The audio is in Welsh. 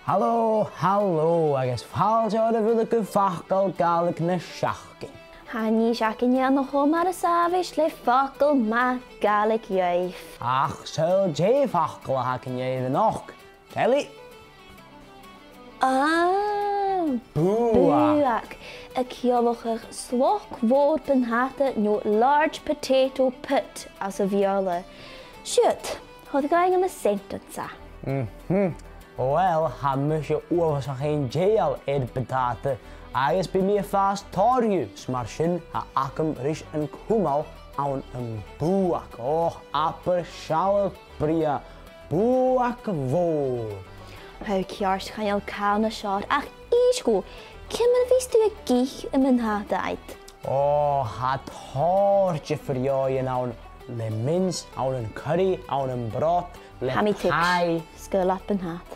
Hallo, hallo, agus fáilte a bhfuil go Facal Gàidhlig na seachtain. Ní seachtain nach chum mar a sábhais le Facal má Gaelic dhéobh. Ach, saoil dé Facal a hacan dhéobh nach. Eile? Bùthag. A ciallachadh sloch mhór penhata nó large potato pit as a viola. Siúd, thud going na sentenza. Wel, ha mu sé uafas a chéin déal batata agus bí mí fás táriú mar sin a acam rís an cúmal ann an bùthag. Apar seáil bria bùthag mhór. How ceart chael cána seáir ach ísgó, cimar bhís tú a gích I manhata ait. Ha táirte fríoin ann le mins, ann an curry, ann an brot, le Hammy pie. scoil at banhat.